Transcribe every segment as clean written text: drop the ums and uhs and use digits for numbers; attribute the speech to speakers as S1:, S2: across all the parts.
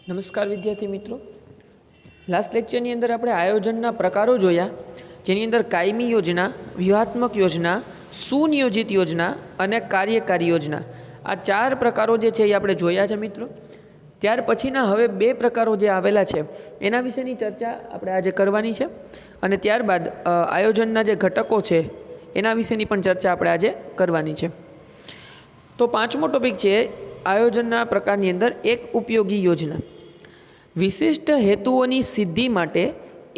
S1: નમસ્કાર વિદ્યાર્થી મિત્રો, લાસ્ટ લેક્ચરની અંદર આપણે આયોજનના પ્રકારો જોયા, જેની અંદર કાયમી યોજના, વ્યૂહાત્મક યોજના, સુનિયોજિત યોજના અને કાર્યકારી યોજના, આ ચાર પ્રકારો જે છે એ આપણે જોયા છે મિત્રો. ત્યાર પછીના હવે બે પ્રકારો જે આવેલા છે એના વિશેની ચર્ચા આપણે આજે કરવાની છે, અને ત્યારબાદ આયોજનના જે ઘટકો છે એના વિશેની પણ ચર્ચા આપણે આજે કરવાની છે. તો પાંચમો ટોપિક છે આયોજનના પ્રકારની અંદર એક ઉપયોગી યોજના. વિશિષ્ટ હેતુઓની સિદ્ધિ માટે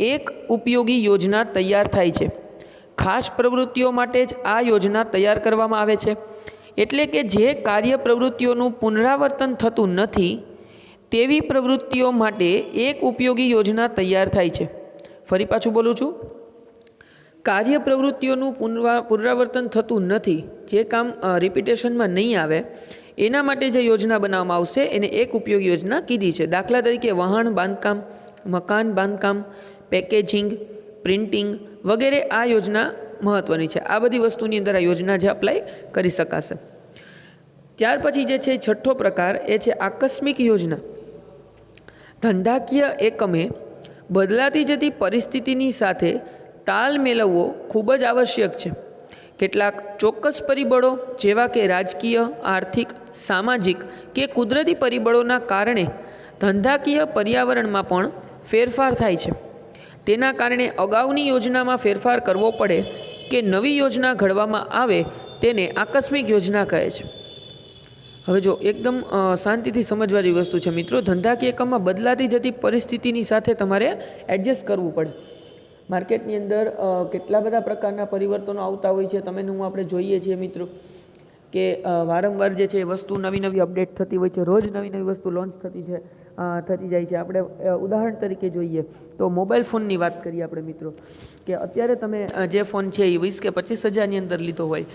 S1: એક ઉપયોગી યોજના તૈયાર થાય છે. ખાસ પ્રવૃત્તિઓ માટે જ આ યોજના તૈયાર કરવામાં આવે છે. એટલે કે જે કાર્ય પ્રવૃત્તિઓનું પુનરાવર્તન થતું નથી તેવી પ્રવૃત્તિઓ માટે એક ઉપયોગી યોજના તૈયાર થાય છે. ફરી પાછું બોલું છું, કાર્ય પ્રવૃત્તિઓનું પુનરાવર્તન થતું નથી, જે કામ રિપીટેશનમાં નહીં આવે, એના માટે જે યોજના બનાવવામાં આવશે એને એક ઉપયોગી યોજના કીધી છે. દાખલા તરીકે વહાણ બાંધકામ, મકાન બાંધકામ, પેકેજિંગ, પ્રિન્ટિંગ વગેરે આ યોજના મહત્ત્વની છે. આ બધી વસ્તુની અંદર આ યોજના જે અપ્લાય કરી શકાશે. ત્યાર પછી જે છે છઠ્ઠો પ્રકાર એ છે આકસ્મિક યોજના. ધંધાકીય એકમે બદલાતી જતી પરિસ્થિતિની સાથે તાલ મેળવવો ખૂબ જ આવશ્યક છે. કેટલાક ચોક્કસ પરિબળો જેવા કે રાજકીય, આર્થિક, સામાજિક કે કુદરતી પરિબળોના કારણે ધંધાકીય પર્યાવરણમાં પણ ફેરફાર થાય છે. તેના કારણે અગાઉની યોજનામાં ફેરફાર કરવો પડે કે નવી યોજના ઘડવામાં આવે તેને આકસ્મિક યોજના કહે છે. હવે જો એકદમ શાંતિથી સમજવા જેવી વસ્તુ છે મિત્રો, ધંધાકીય એકમમાં બદલાતી જતી પરિસ્થિતિની સાથે તમારે એડજસ્ટ કરવું પડે. માર્કેટની અંદર કેટલા બધા પ્રકારના પરિવર્તનો આવતા હોય છે, તમે હું આપણે જોઈએ છીએ મિત્રો કે વારંવાર જે છે એ વસ્તુ નવી નવી અપડેટ થતી હોય છે, રોજ નવી નવી વસ્તુ લોન્ચ થતી જાય છે. આપણે ઉદાહરણ તરીકે જોઈએ તો મોબાઈલ ફોનની વાત કરીએ આપણે મિત્રો, કે અત્યારે તમે જે ફોન છે એ 20 કે 25 હજારની અંદર લીધો હોય,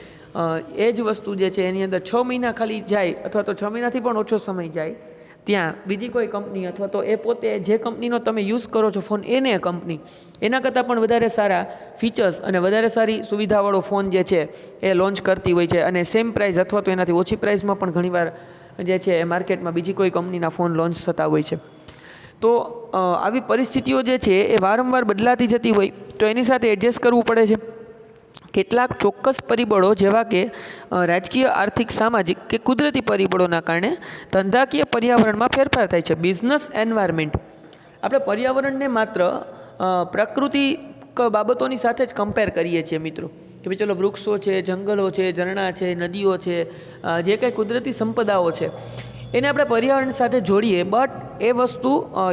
S1: એ જ વસ્તુ જે છે એની અંદર 6 મહિના ખાલી જાય અથવા તો 6 મહિનાથી પણ ઓછો સમય જાય, ત્યાં બીજી કોઈ કંપની અથવા તો એ પોતે જે કંપનીનો તમે યુઝ કરો છો ફોન, એને કંપની એના કરતાં પણ વધારે સારા ફીચર્સ અને વધારે સારી સુવિધાવાળો ફોન જે છે એ લોન્ચ કરતી હોય છે, અને સેમ પ્રાઇસ અથવા તો એનાથી ઓછી પ્રાઇસમાં પણ ઘણીવાર જે છે એ માર્કેટમાં બીજી કોઈ કંપનીના ફોન લોન્ચ થતા હોય છે. તો આવી પરિસ્થિતિઓ જે છે એ વારંવાર બદલાતી જતી હોય તો એની સાથે એડજસ્ટ કરવું પડે છે. કેટલાક ચોક્કસ પરિબળો જેવા કે રાજકીય, આર્થિક, સામાજિક કે કુદરતી પરિબળોના કારણે ધંધાકીય પર્યાવરણમાં ફેરફાર થાય છે. બિઝનેસ એન્વાયરમેન્ટ, આપણે પર્યાવરણને માત્ર પ્રાકૃતિક બાબતોની સાથે જ કમ્પેર કરીએ છીએ મિત્રો, કે ભાઈ ચલો વૃક્ષો છે, જંગલો છે, ઝરણા છે, નદીઓ છે, જે કંઈ કુદરતી સંપદાઓ છે એને આપણે પર્યાવરણ સાથે જોડીએ, બટ એ વસ્તુ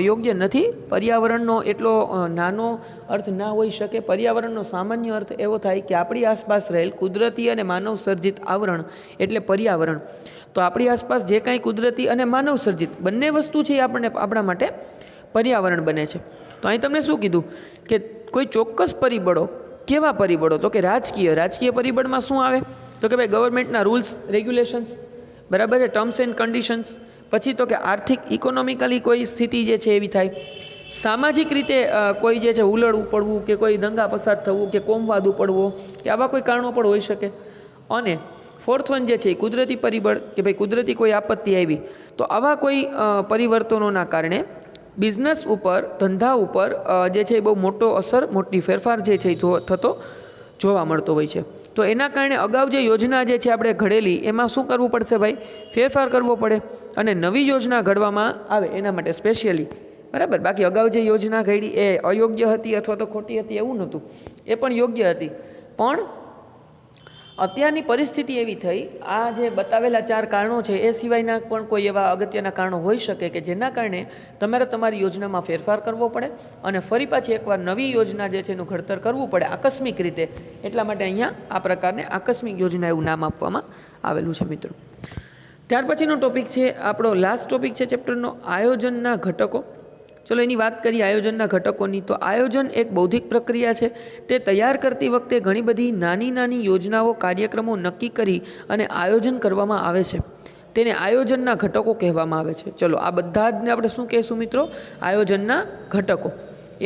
S1: યોગ્ય નથી. પર્યાવરણનો એટલો નાનો અર્થ ના હોઈ શકે. પર્યાવરણનો સામાન્ય અર્થ એવો થાય કે આપણી આસપાસ રહેલ કુદરતી અને માનવ સર્જિત આવરણ એટલે પર્યાવરણ. તો આપણી આસપાસ જે કાંઈ કુદરતી અને માનવ સર્જિત બંને વસ્તુ છે એ આપણા માટે પર્યાવરણ બને છે. તો અહીં તમને શું કીધું કે કોઈ ચોક્કસ પરિબળો, કેવા પરિબળો? તો કે રાજકીય પરિબળમાં શું આવે? તો કે ભાઈ ગવર્મેન્ટના રૂલ્સ રેગ્યુલેશન્સ, બરાબર છે, ટર્મ્સ એન્ડ કન્ડિશન્સ. પછી તો કે આર્થિક, ઇકોનોમિકલી કોઈ સ્થિતિ જે છે એવી થાય. સામાજિક રીતે કોઈ જે છે ઉલડ ઉપડવું કે કોઈ દંગા ફસાદ થવું કે કોમવાદ ઉપડવો કે આવા કોઈ કારણો પણ હોઈ શકે. અને ફોર્થ વન જે છે એ કુદરતી પરિબળ, કે ભાઈ કુદરતી કોઈ આપત્તિ આવી. તો આવા કોઈ પરિવર્તનોના કારણે બિઝનેસ ઉપર, ધંધા ઉપર જે છે એ બહુ મોટો અસર, મોટી ફેરફાર જે છે એ થતો જોવા મળતો હોય છે. તો એના કારણે અગાઉ જે યોજના જે છે આપણે ઘડેલી એમાં શું કરવું પડશે ભાઈ? ફેરફાર કરવો પડે, અને નવી યોજના ઘડવામાં આવે એના માટે સ્પેશિયલી, બરાબર. બાકી અગાઉ જે યોજના ઘડી એ અયોગ્ય હતી અથવા તો ખોટી હતી એવું નહોતું, એ પણ યોગ્ય હતી. પણ અત્યારની પરિસ્થિતિ એવી થઈ, આ જે બતાવેલા 4 કારણો છે એ સિવાયના પણ કોઈ એવા અગત્યના કારણો હોઈ શકે કે જેના કારણે તમારે તમારી યોજનામાં ફેરફાર કરવો પડે અને ફરી પાછી એકવાર નવી યોજના જે છે એનું ઘડતર કરવું પડે આકસ્મિક રીતે. એટલા માટે અહીંયા આ પ્રકારને આકસ્મિક યોજના એવું નામ આપવામાં આવેલું છે મિત્રો. ત્યાર પછીનો ટોપિક છે આપણો લાસ્ટ ટોપિક છે ચેપ્ટરનો, આયોજનના ઘટકો. ચલો એની વાત કરીએ આયોજનના ઘટકોની. તો આયોજન એક બૌદ્ધિક પ્રક્રિયા છે. તે તૈયાર કરતી વખતે ઘણી બધી નાની નાની યોજનાઓ, કાર્યક્રમો નક્કી કરી અને આયોજન કરવામાં આવે છે. તેને આયોજનના ઘટકો કહેવામાં આવે છે. ચલો આ બધા જ આપણે શું કહેશું મિત્રો? આયોજનના ઘટકો.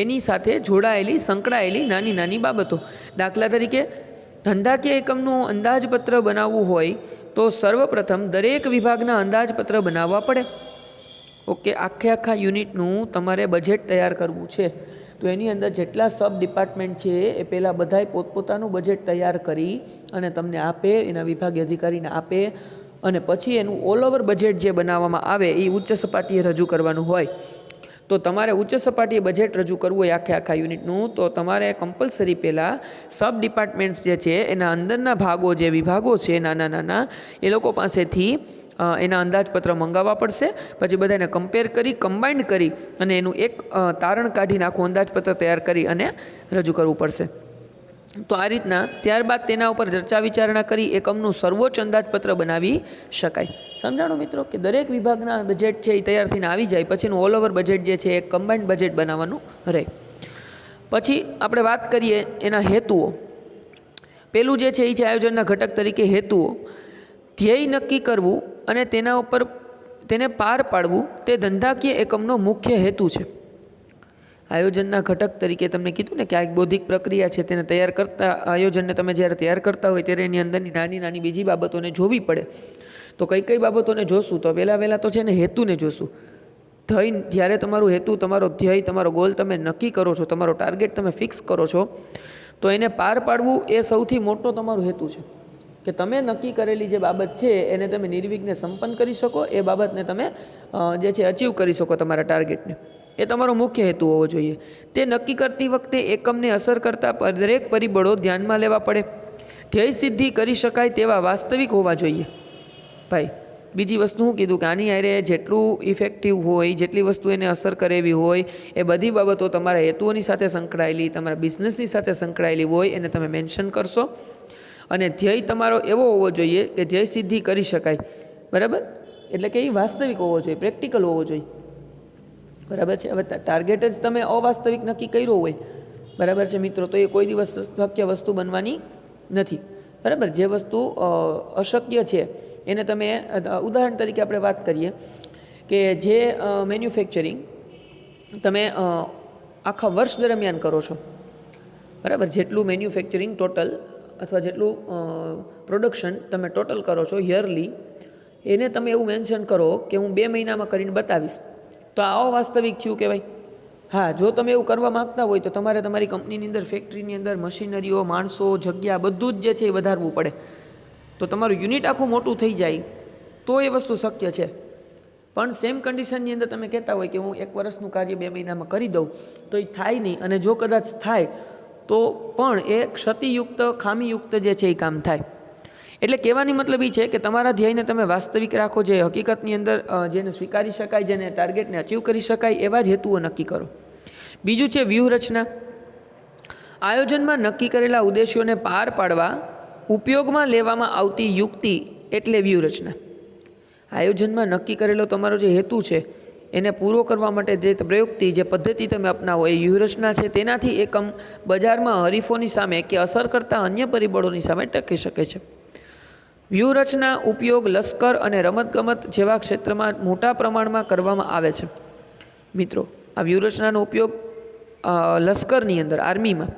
S1: એની સાથે જોડાયેલી, સંકળાયેલી નાની નાની બાબતો. દાખલા તરીકે ધંધાકીય એકમનું અંદાજપત્ર બનાવવું હોય તો સર્વપ્રથમ દરેક વિભાગના અંદાજપત્ર બનાવવા પડે. ઓકે, આખા યુનિટનું તમારે બજેટ તૈયાર કરવું છે, તો એની અંદર જેટલા સબ ડિપાર્ટમેન્ટ છે એ પહેલાં બધાએ પોતપોતાનું બજેટ તૈયાર કરી અને તમને આપે, એના વિભાગીય અધિકારીને આપે, અને પછી એનું ઓલ ઓવર બજેટ જે બનાવવામાં આવે એ ઉચ્ચ સપાટીએ રજૂ કરવાનું હોય. તો તમારે ઉચ્ચ સપાટીએ બજેટ રજૂ કરવું હોય આખા યુનિટનું, તો તમારે કમ્પલસરી પહેલાં સબ ડિપાર્ટમેન્ટ્સ જે છે એના અંદરના ભાગો, જે વિભાગો છે નાના નાના, એ લોકો પાસેથી એના અંદાજપત્ર મંગાવવા પડશે. પછી બધાને કમ્પેર કરી, કમ્બાઇન્ડ કરી અને એનું એક તારણ કાઢીને આખું અંદાજપત્ર તૈયાર કરી અને રજૂ કરવું પડશે. તો આ રીતના ત્યારબાદ તેના ઉપર ચર્ચા વિચારણા કરી એકમનું સર્વોચ્ચ અંદાજપત્ર બનાવી શકાય. સમજાણું મિત્રો કે દરેક વિભાગના બજેટ છે એ તૈયાર થઈને આવી જાય, પછીનું ઓલ ઓવર બજેટ જે છે એ કમ્બાઇન્ડ બજેટ બનાવવાનું રહે. પછી આપણે વાત કરીએ એના હેતુઓ. પેલું જે છે એ છે આયોજનના ઘટક તરીકે હેતુઓ. ધ્યેય નક્કી કરવું અને તેના ઉપર તેને પાર પાડવું તે ધંધાકીય એકમનો મુખ્ય હેતુ છે. આયોજનના ઘટક તરીકે તમને કીધું ને કે આ એક બૌદ્ધિક પ્રક્રિયા છે, તેને તૈયાર કરતા, આયોજનને તમે જ્યારે તૈયાર કરતા હોય ત્યારે એની અંદરની નાની નાની બીજી બાબતોને જોવી પડે. તો કઈ બાબતોને જોશું? તો વહેલા તો છે ને હેતુને જોશું. જ્યારે તમારું હેતુ, તમારો ધ્યેય, તમારો ગોલ તમે નક્કી કરો છો, તમારો ટાર્ગેટ તમે ફિક્સ કરો છો, તો એને પાર પાડવું એ સૌથી મોટો તમારો હેતુ છે. કે તમે નક્કી કરેલી જે બાબત છે એને તમે નિર્વિઘ્ને સંપન્ન કરી શકો, એ બાબતને તમે જે છે અચીવ કરી શકો, તમારા ટાર્ગેટને. એ તમારો મુખ્ય હેતુ હોવો જોઈએ. તે નક્કી કરતી વખતે એકમને અસર કરતા દરેક પરિબળો ધ્યાનમાં લેવા પડે. ધ્યેય સિદ્ધિ કરી શકાય તેવા વાસ્તવિક હોવા જોઈએ. ભાઈ બીજી વસ્તુ હું કીધું કે આની હારે જેટલું ઇફેક્ટિવ હોય, જેટલી વસ્તુ એને અસર કરે એવી હોય, એ બધી બાબતો તમારા હેતુઓની સાથે સંકળાયેલી, તમારા બિઝનેસની સાથે સંકળાયેલી હોય એને તમે મેન્શન કરશો. અને ધ્યેય તમારો એવો હોવો જોઈએ કે ધ્યેય સિદ્ધિ કરી શકાય. બરાબર? એટલે કે એ વાસ્તવિક હોવો જોઈએ, પ્રેક્ટિકલ હોવો જોઈએ. બરાબર છે? હવે ટાર્ગેટ જ તમે અવાસ્તવિક નક્કી કર્યો હોય, બરાબર છે મિત્રો, તો એ કોઈ દિવસ શક્ય વસ્તુ બનવાની નથી. બરાબર? જે વસ્તુ અશક્ય છે એને તમે, ઉદાહરણ તરીકે આપણે વાત કરીએ કે જે મેન્યુફેક્ચરિંગ તમે આખા વર્ષ દરમિયાન કરો છો, બરાબર, જેટલું મેન્યુફેક્ચરિંગ ટોટલ અથવા જેટલું પ્રોડક્શન તમે ટોટલ કરો છો યરલી, એને તમે એવું મેન્શન કરો કે હું 2 મહિનામાં કરીને બતાવીશ, તો આ અવાસ્તવિક થયું કહેવાય. હા, જો તમે એવું કરવા માગતા હોય તો તમારે તમારી કંપનીની અંદર, ફેક્ટરીની અંદર મશીનરીઓ, માણસો, જગ્યા બધું જ જે છે એ વધારવું પડે. તો તમારું યુનિટ આખું મોટું થઈ જાય તો એ વસ્તુ શક્ય છે. પણ સેમ કન્ડિશનની અંદર તમે કહેતા હોય કે હું 1 વર્ષનું કાર્ય 2 મહિનામાં કરી દઉં, તો એ થાય નહીં. અને જો કદાચ થાય તો પણ એ ક્ષતિયુક્ત, ખામીયુક્ત જે છે એ કામ થાય. એટલે કહેવાની મતલબ એ છે કે તમારા ધ્યેયને તમે વાસ્તવિક રાખો, જે હકીકતની અંદર જેને સ્વીકારી શકાય, જેને ટાર્ગેટને અચીવ કરી શકાય એવા જ હેતુઓ નક્કી કરો. બીજું છે વ્યૂહરચના. આયોજનમાં નક્કી કરેલા ઉદ્દેશ્યોને પાર પાડવા ઉપયોગમાં લેવામાં આવતી યુક્તિ એટલે વ્યૂહરચના. આયોજનમાં નક્કી કરેલો તમારો જે હેતુ છે એને પૂરો કરવા માટે જે પ્રયુક્તિ, જે પદ્ધતિ તમે અપનાવો એ વ્યૂહરચના છે. તેનાથી એકમ બજારમાં હરીફોની સામે કે અસર કરતા અન્ય પરિબળોની સામે ટકી શકે છે. વ્યૂહરચના ઉપયોગ લશ્કર અને રમતગમત જેવા ક્ષેત્રમાં મોટા પ્રમાણમાં કરવામાં આવે છે. મિત્રો, આ વ્યૂહરચનાનો ઉપયોગ લશ્કરની અંદર, આર્મીમાં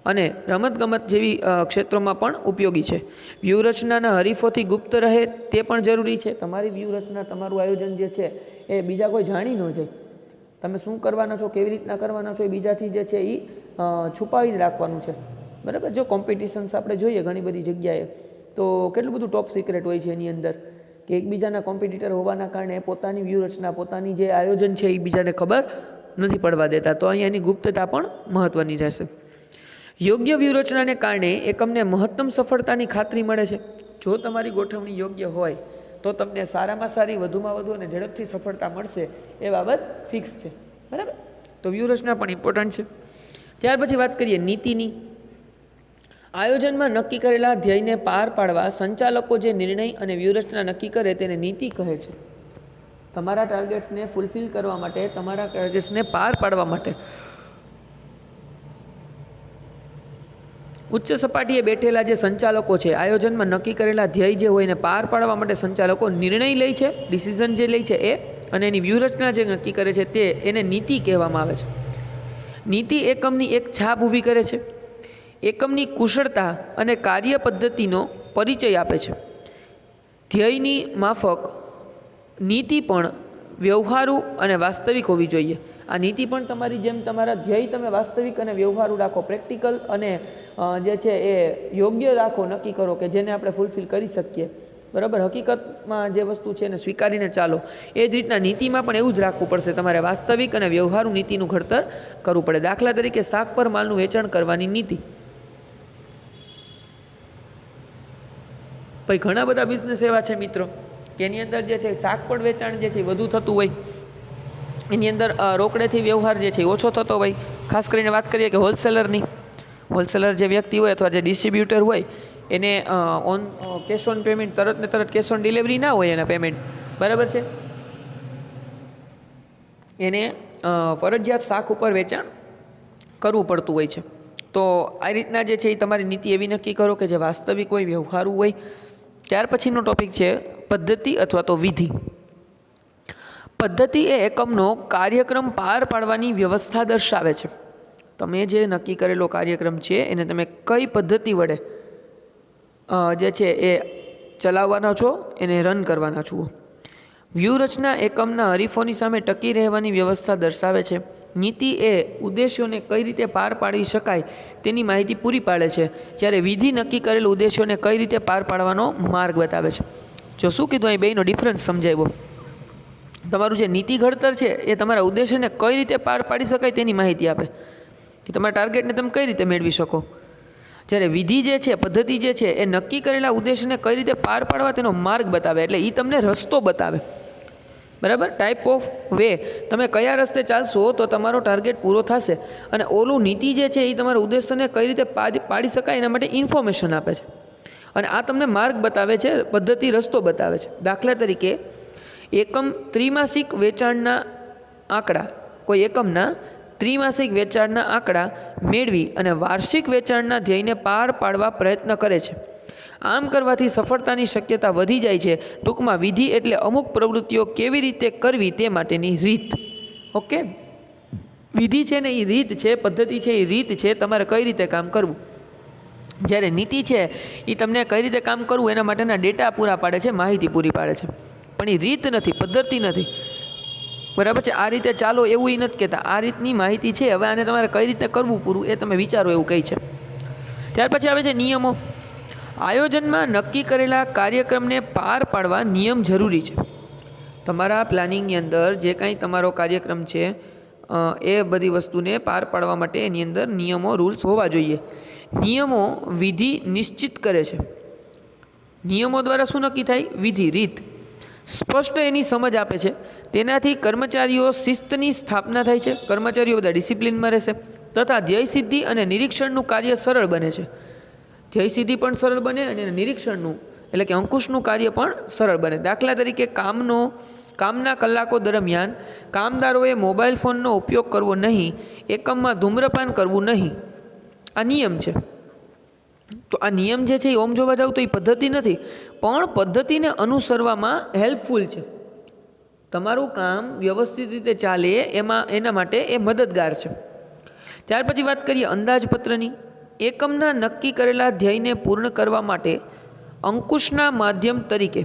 S1: અને રમતગમત જેવી ક્ષેત્રોમાં પણ ઉપયોગી છે. વ્યૂહરચનાના હરીફોથી ગુપ્ત રહે તે પણ જરૂરી છે. તમારી વ્યૂહરચના, તમારું આયોજન જે છે એ બીજા કોઈ જાણી ન જાય. તમે શું કરવાના છો, કેવી રીતના કરવાના છો, એ બીજાથી જે છે એ છુપાવીને રાખવાનું છે. બરાબર? જો કોમ્પિટિશન્સ આપણે જોઈએ ઘણી બધી જગ્યાએ, તો કેટલું બધું ટોપ સિક્રેટ હોય છે એની અંદર, કે એકબીજાના કોમ્પિટિટર હોવાના કારણે પોતાની વ્યૂહરચના, પોતાની જે આયોજન છે એ બીજાને ખબર નથી પડવા દેતા. તો અહીંયા એની ગુપ્તતા પણ મહત્ત્વની રહેશે. યોગ્ય વ્યૂહરચનાને કારણે એકમને મહત્તમ સફળતાની ખાતરી મળે છે. જો તમારી ગોઠવણી યોગ્ય હોય તો તમને સારામાં સારી, વધુમાં વધુ અને ઝડપથી સફળતા મળશે, એ બાબત ફિક્સ છે. બરાબર? તો વ્યૂહરચના પણ ઇમ્પોર્ટન્ટ છે. ત્યાર પછી વાત કરીએ નીતિની. આયોજનમાં નક્કી કરેલા ધ્યેયને પાર પાડવા સંચાલકો જે નિર્ણય અને વ્યૂહરચના નક્કી કરે તેને નીતિ કહે છે. તમારા ટાર્ગેટ્સને ફૂલફિલ કરવા માટે, તમારા ટાર્ગેટ્સને પાર પાડવા માટે ઉચ્ચ સપાટીએ બેઠેલા જે સંચાલકો છે, આયોજનમાં નક્કી કરેલા ધ્યેય જે હોય એને પાર પાડવા માટે સંચાલકો નિર્ણય લે છે, ડિસિઝન જે લે છે એ, અને એની વ્યૂહરચના જે નક્કી કરે છે તે, એને નીતિ કહેવામાં આવે છે. નીતિ એકમની એક છાપ ઊભી કરે છે, એકમની કુશળતા અને કાર્ય પદ્ધતિનો પરિચય આપે છે. ધ્યેયની માફક નીતિ પણ વ્યવહારુ અને વાસ્તવિક હોવી જોઈએ. આ નીતિ પણ તમારી જેમ તમારા ધ્યેય તમે વાસ્તવિક અને વ્યવહારુ રાખો, પ્રેક્ટિકલ અને જે છે એ યોગ્ય રાખો, નક્કી કરો કે જેને આપણે ફૂલફિલ કરી શકીએ. બરાબર, હકીકતમાં જે વસ્તુ છે એને સ્વીકારીને ચાલો. એ જ રીતના નીતિમાં પણ એવું જ રાખવું પડશે. તમારે વાસ્તવિક અને વ્યવહારુ નીતિનું ઘડતર કરવું પડે. દાખલા તરીકે શાક પર માલનું વેચાણ કરવાની નીતિ. ભાઈ ઘણા બધા બિઝનેસ એવા છે મિત્રો કે એની અંદર જે છે શાક પણ વેચાણ જે છે વધુ થતું હોય, એની અંદર રોકડેથી વ્યવહાર જે છે ઓછો થતો હોય. ખાસ કરીને વાત કરીએ કે હોલસેલર જે વ્યક્તિ હોય અથવા જે ડિસ્ટ્રીબ્યુટર હોય એને ઓન કેશ ઓન પેમેન્ટ, તરત ને તરત કેશ ઓન ડિલિવરી ના હોય એના પેમેન્ટ, બરાબર છે. એને ફરજિયાત શાક ઉપર વેચાણ કરવું પડતું હોય છે. તો આ રીતના જે છે એ તમારી નીતિ એવી નક્કી કરો કે જે વાસ્તવિક હોય, વ્યવહારુ હોય. ત્યાર પછીનો ટોપિક છે પદ્ધતિ અથવા તો વિધિ. પદ્ધતિ એ એકમનો કાર્યક્રમ પાર પાડવાની વ્યવસ્થા દર્શાવે છે. તમે જે નક્કી કરેલો કાર્યક્રમ છે એને તમે કઈ પદ્ધતિ વડે જે છે એ ચલાવવાના છો, એને રન કરવાના છો. વ્યૂહરચના એકમના હરીફોની સામે ટકી રહેવાની વ્યવસ્થા દર્શાવે છે. નીતિ એ ઉદ્દેશ્યોને કઈ રીતે પાર પાડી શકાય તેની માહિતી પૂરી પાડે છે, જ્યારે વિધિ નક્કી કરેલ ઉદ્દેશ્યોને કઈ રીતે પાર પાડવાનો માર્ગ બતાવે છે. જો શું કીધું અહીં બેનો ડિફરન્સ સમજાવ્યો. તમારું જે નીતિ ઘડતર છે એ તમારા ઉદ્દેશ્યને કઈ રીતે પાર પાડી શકાય તેની માહિતી આપે કે તમારા ટાર્ગેટને તમે કઈ રીતે મેળવી શકો. જ્યારે વિધિ જે છે, પદ્ધતિ જે છે એ નક્કી કરેલા ઉદ્દેશ્યને કઈ રીતે પાર પાડવા તેનો માર્ગ બતાવે, એટલે એ તમને રસ્તો બતાવે. બરાબર, ટાઈપ ઓફ વે, તમે કયા રસ્તે ચાલશો તો તમારો ટાર્ગેટ પૂરો થશે. અને ઓલું નીતિ જે છે એ તમારા ઉદ્દેશ્યને કઈ રીતે પાડી શકાય એના માટે ઇન્ફોર્મેશન આપે છે. અને આ તમને માર્ગ બતાવે છે, પદ્ધતિ રસ્તો બતાવે છે. દાખલા તરીકે એકમ ત્રિમાસિક વેચાણના આંકડા, કોઈ એકમના ત્રિમાસિક વેચાણના આંકડા મેળવી અને વાર્ષિક વેચાણના ધ્યેયને પાર પાડવા પ્રયત્ન કરે છે. આમ કરવાથી સફળતાની શક્યતા વધી જાય છે. ટૂંકમાં વિધિ એટલે અમુક પ્રવૃત્તિઓ કેવી રીતે કરવી તે માટેની રીત. ઓકે, વિધિ છે ને એ રીત છે, પદ્ધતિ છે એ રીત છે, તમારે કઈ રીતે કામ કરવું. જ્યારે નીતિ છે એ તમને કઈ રીતે કામ કરવું એના માટેના ડેટા પૂરા પાડે છે, માહિતી પૂરી પાડે છે, પણ એ રીત નથી, પદ્ધતિ નથી. બરાબર છે, આ રીતે ચાલો એવું એ નથી કહેતા. આ રીતની માહિતી છે, હવે આને તમારે કઈ રીતે કરવું પૂરું એ તમે વિચારો એવું કહે છે. ત્યાર પછી આવે છે નિયમો. આયોજનમાં નક્કી કરેલા કાર્યક્રમને પાર પાડવા નિયમ જરૂરી છે. તમારા પ્લાનિંગની અંદર જે કાંઈ તમારો કાર્યક્રમ છે એ બધી વસ્તુને પાર પાડવા માટે એની અંદર નિયમો, રૂલ્સ હોવા જોઈએ. નિયમો વિધિ નિશ્ચિત કરે છે. નિયમો દ્વારા શું નક્કી થાય? વિધિ, રીત. સ્પષ્ટ એની સમજ આપે છે. તેનાથી કર્મચારીઓ શિસ્તની સ્થાપના થાય છે, કર્મચારીઓ બધા ડિસિપ્લિનમાં રહેશે તથા ધ્યેય સિદ્ધિ અને નિરીક્ષણનું કાર્ય સરળ બને છે. ધ્યેય સિદ્ધિ પણ સરળ બને અને નિરીક્ષણનું એટલે કે અંકુશનું કાર્ય પણ સરળ બને. દાખલા તરીકે કામના કલાકો દરમિયાન કામદારોએ મોબાઈલ ફોનનો ઉપયોગ કરવો નહીં, એકમમાં ધૂમ્રપાન કરવું નહીં. આ નિયમ છે. તો આ નિયમ જે છે એ ઓમ જોવા જાવ તો એ પદ્ધતિ નથી, પણ પદ્ધતિને અનુસરવામાં હેલ્પફુલ છે. તમારું કામ વ્યવસ્થિત રીતે ચાલે એના માટે એ મદદગાર છે. ત્યાર પછી વાત કરીએ અંદાજપત્રની. એકમના નક્કી કરેલા ધ્યેયને પૂર્ણ કરવા માટે અંકુશના માધ્યમ તરીકે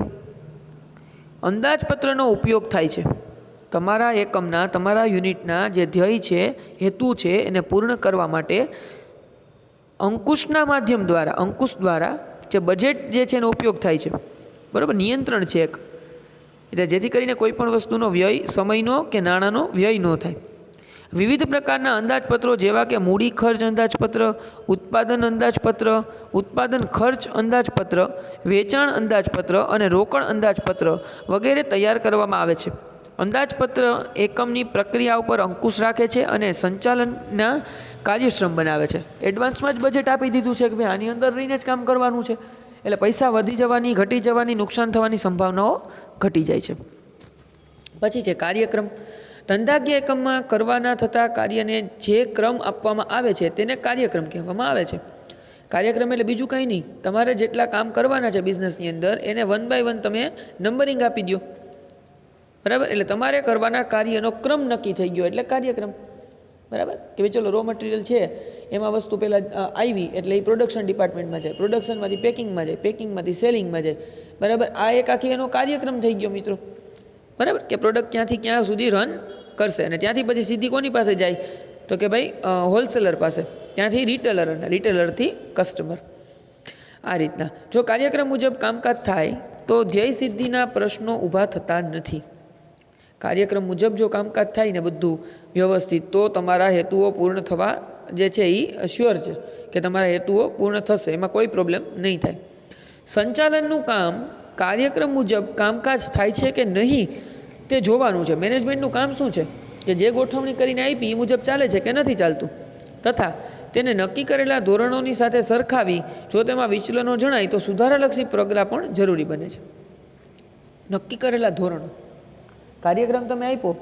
S1: અંદાજપત્રનો ઉપયોગ થાય છે. તમારા એકમના, તમારા યુનિટના જે ધ્યેય છે, હેતુ છે, એને પૂર્ણ કરવા માટે અંકુશના માધ્યમ દ્વારા, અંકુશ દ્વારા જે બજેટ જે છે એનો ઉપયોગ થાય છે. બરાબર, નિયંત્રણ છે એક, એટલે જેથી કરીને કોઈ પણ વસ્તુનો વ્યય, સમયનો કે નાણાંનો વ્યય ન થાય. વિવિધ પ્રકારના અંદાજપત્રો જેવા કે મૂડી ખર્ચ અંદાજપત્ર, ઉત્પાદન અંદાજપત્ર, ઉત્પાદન ખર્ચ અંદાજપત્ર, વેચાણ અંદાજપત્ર અને રોકડ અંદાજપત્ર વગેરે તૈયાર કરવામાં આવે છે. અંદાજપત્ર એકમની પ્રક્રિયા ઉપર અંકુશ રાખે છે અને સંચાલનના કાર્યક્ષમ બનાવે છે. એડવાન્સમાં જ બજેટ આપી દીધું છે કે ભાઈ આની અંદર રહીને જ કામ કરવાનું છે, એટલે પૈસા વધી જવાની, ઘટી જવાની, નુકસાન થવાની સંભાવનાઓ ઘટી જાય છે. પછી છે કાર્યક્રમ. ધંધાકીય એકમમાં કરવાના થતા કાર્યને જે ક્રમ આપવામાં આવે છે તેને કાર્યક્રમ કહેવામાં આવે છે. કાર્યક્રમ એટલે બીજું કંઈ નહીં, તમારે જેટલા કામ કરવાના છે બિઝનેસની અંદર એને 1 by 1 તમે નંબરિંગ આપી દો. બરાબર, એટલે તમારે કરવાના કાર્યનો ક્રમ નક્કી થઈ ગયો એટલે કાર્યક્રમ. બરાબર, કે ભાઈ ચલો રો મટીરિયલ છે એમાં વસ્તુ પહેલાં આવી એટલે એ પ્રોડક્શન ડિપાર્ટમેન્ટમાં જાય, પ્રોડક્શનમાંથી પેકિંગમાં જાય, પેકિંગમાંથી સેલિંગમાં જાય. બરાબર, આ એક આખી એનો કાર્યક્રમ થઈ ગયો મિત્રો. બરાબર, કે પ્રોડક્ટ ક્યાંથી ક્યાં સુધી રન કરશે અને ત્યાંથી પછી સીધી કોની પાસે જાય તો કે ભાઈ હોલસેલર પાસે, ત્યાંથી રિટેલર અને રિટેલરથી કસ્ટમર. આ રીતના જો કાર્યક્રમ મુજબ કામકાજ થાય તો ધ્યેય સિદ્ધિના પ્રશ્નો ઊભા થતા નથી. કાર્યક્રમ મુજબ જો કામકાજ થાય ને બધું વ્યવસ્થિત તો તમારા હેતુઓ પૂર્ણ થવા જે છે એ શ્યોર છે કે તમારા હેતુઓ પૂર્ણ થશે, એમાં કોઈ પ્રોબ્લેમ નહીં થાય. સંચાલનનું કામ કાર્યક્રમ મુજબ કામકાજ થાય છે કે નહીં તે જોવાનું છે. મેનેજમેન્ટનું કામ શું છે કે જે ગોઠવણી કરીને આપી એ મુજબ ચાલે છે કે નથી ચાલતું, તથા તેને નક્કી કરેલા ધોરણોની સાથે સરખાવી જો તેમાં વિચલનો જણાય તો સુધારાલક્ષી પગલાં પણ જરૂરી બને છે. નક્કી કરેલા ધોરણો, કાર્યક્રમ તમે આપ્યો,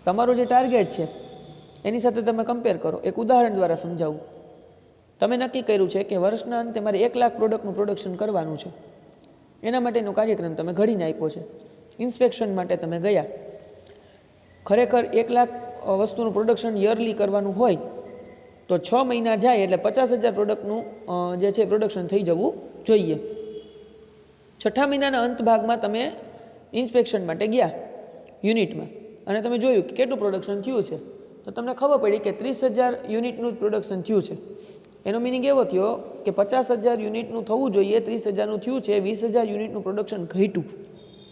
S1: તમારો જે ટાર્ગેટ છે એની સાથે તમે કમ્પેર કરો. એક ઉદાહરણ દ્વારા સમજાવું. તમે નક્કી કર્યું છે કે વર્ષના અંતે મારે 1 લાખ પ્રોડક્ટનું પ્રોડક્શન કરવાનું છે, એના માટેનો કાર્યક્રમ તમે ઘડીને આપ્યો છે. ઇન્સ્પેક્શન માટે તમે ગયા, ખરેખર 1 લાખ વસ્તુનું પ્રોડક્શન યરલી કરવાનું હોય તો 6 મહિના જાય એટલે 50,000 પ્રોડક્ટનું જે છે પ્રોડક્શન થઈ જવું જોઈએ. 6ઠા મહિનાના અંત ભાગમાં તમે ઇન્સ્પેક્શન માટે ગયા યુનિટમાં અને તમે જોયું કે કેટલું પ્રોડક્શન થયું છે, તો તમને ખબર પડી કે 30,000 યુનિટનું જ પ્રોડક્શન થયું છે. એનો મિનિંગ એવો થયો કે 50,000 યુનિટનું થવું જોઈએ, 30,000નું થયું છે, 20,000 યુનિટનું પ્રોડક્શન ઘટ્યું.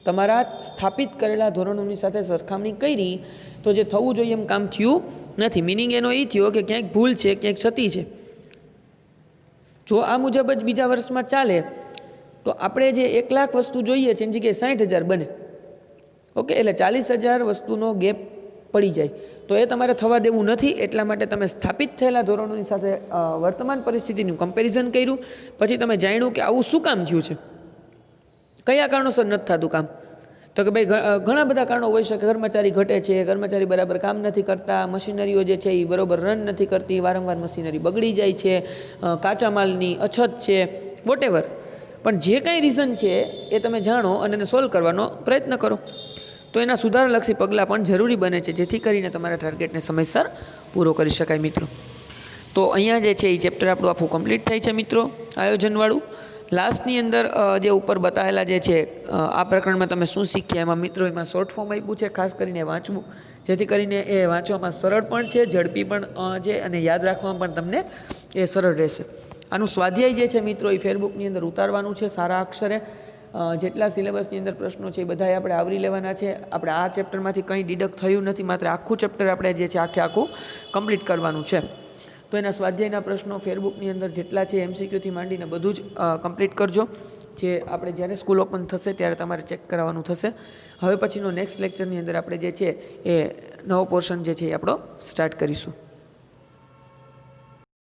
S1: તમારા સ્થાપિત કરેલા ધોરણોની સાથે સરખામણી કરી તો જે થવું જોઈએ એમ કામ થયું નથી. મિનિંગ એનો એ થયો કે ક્યાંક ભૂલ છે, ક્યાંક ક્ષતિ છે. જો આ મુજબ જ બીજા વર્ષમાં ચાલે તો આપણે જે 1 લાખ વસ્તુ જોઈએ છે એની જગ્યાએ 60,000 બને. ઓકે, એટલે 40,000 વસ્તુનો ગેપ પડી જાય. તો એ તમારે થવા દેવું નથી. એટલા માટે તમે સ્થાપિત થયેલા ધોરણોની સાથે વર્તમાન પરિસ્થિતિનું કમ્પેરિઝન કર્યું, પછી તમે જાણ્યું કે આવું શું કામ થયું છે, કયા કારણોસર નથી થતું કામ. તો કે ભાઈ ઘણા બધા કારણો હોઈ શકે. કર્મચારી ઘટે છે, કર્મચારી બરાબર કામ નથી કરતા, મશીનરીઓ જે છે એ બરાબર રન નથી કરતી, વારંવાર મશીનરી બગડી જાય છે, કાચા માલની અછત છે, વોટેવર. પણ જે કાંઈ રીઝન છે એ તમે જાણો અને એને સોલ્વ કરવાનો પ્રયત્ન કરો તો એના સુધારાલક્ષી પગલાં પણ જરૂરી બને છે, જેથી કરીને તમારા ટાર્ગેટને સમયસર પૂરો કરી શકાય. મિત્રો, તો અહીંયા જે છે એ ચેપ્ટર આપણું આખું કમ્પ્લીટ થાય છે મિત્રો, આયોજનવાળું. લાસ્ટની અંદર જે ઉપર બતાવેલા જે છે આ પ્રકરણમાં તમે શું શીખ્યા એમાં મિત્રો એમાં શોર્ટ ફોર્મ આપ્યું છે, ખાસ કરીને વાંચવું, જેથી કરીને એ વાંચવામાં સરળ પણ છે, ઝડપી પણ છે અને યાદ રાખવામાં પણ તમને એ સરળ રહેશે. આનું સ્વાધ્યાય જે છે મિત્રો એ ફેરબુકની અંદર ઉતારવાનું છે સારા અક્ષરે. જેટલા સિલેબસની અંદર પ્રશ્નો છે એ બધાએ આપણે આવરી લેવાના છે. આપણે આ ચેપ્ટરમાંથી કંઈ ડિડક્ટ થયું નથી, માત્ર આખું ચેપ્ટર આપણે જે છે આખું કમ્પ્લીટ કરવાનું છે. તો એના સ્વાધ્યાયના પ્રશ્નો ફેરબુકની અંદર જેટલા છે MCQથી માંડીને બધું જ કમ્પ્લીટ કરજો, જે આપણે જ્યારે સ્કૂલ ઓપન થશે ત્યારે તમારે ચેક કરાવવાનું થશે. હવે પછીનો નેક્સ્ટ લેક્ચરની અંદર આપણે જે છે એ નવો પોર્શન જે છે એ આપણો સ્ટાર્ટ કરીશું.